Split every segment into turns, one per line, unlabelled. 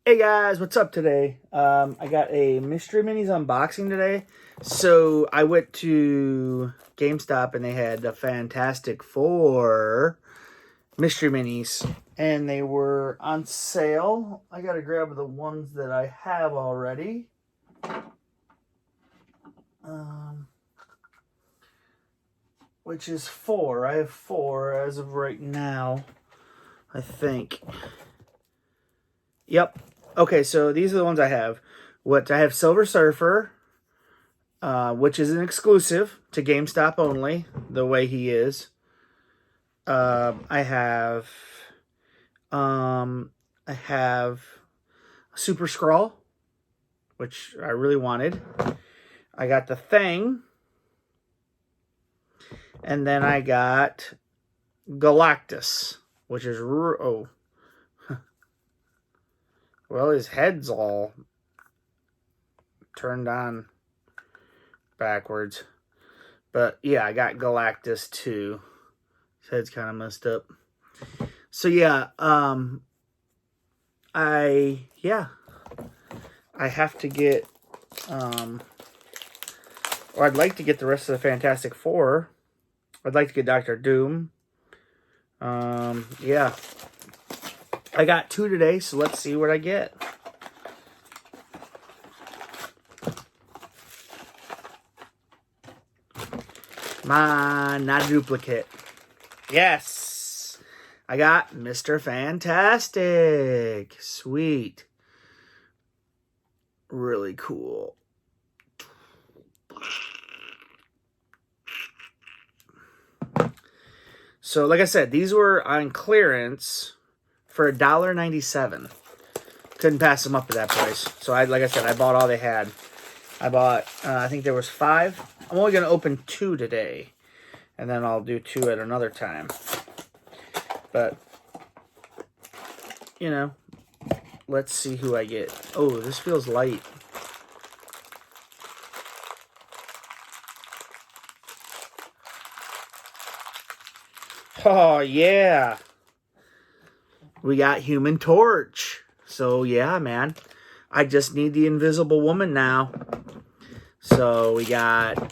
Hey guys, what's up today? I got a Mystery Minis unboxing today. So I went to GameStop and they had the Fantastic Four Mystery Minis. And they were on sale. I gotta grab the ones that I have already. Which is 4. I have 4 as of right now, I think. Yep. Okay, so these are the ones I have. I have Silver Surfer, which is an exclusive to GameStop only, the way he is. I have Super Skrull, which I really wanted. I got the Thing, and then I got Galactus, which is well, his head's all turned on backwards. But yeah, I got Galactus too. His head's kind of messed up. So yeah, I have to get or I'd like to get the rest of the Fantastic Four. I'd like to get Dr. Doom. Yeah. I got 2 today, so let's see what I get. Come on, not a duplicate. Yes! I got Mr. Fantastic. Sweet. Really cool. So, like I said, these were on clearance for $1.97. Couldn't pass them up at that price. So, like I said, I bought all they had. I bought, I think there was 5. I'm only going to open 2 today. And then I'll do 2 at another time. But, you know, let's see who I get. Oh, this feels light. Oh, yeah. We got Human Torch. So, yeah, man. I just need the Invisible Woman now. So, we got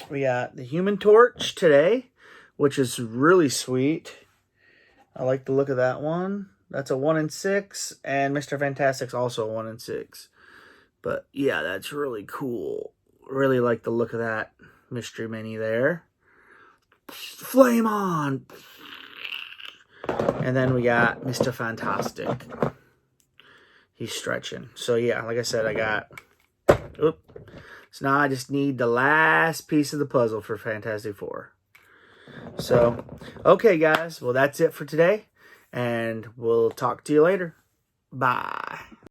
the Human Torch today, which is really sweet. I like the look of that one. That's a 1 in 6, and Mr. Fantastic's also a 1 in 6. But, yeah, that's really cool. Really like the look of that Mystery Mini there. Flame on! And then we got Mr. Fantastic. He's stretching. So, yeah, like I said, I got... Oop. So now I just need the last piece of the puzzle for Fantastic Four. So, okay, guys. Well, that's it for today. And we'll talk to you later. Bye.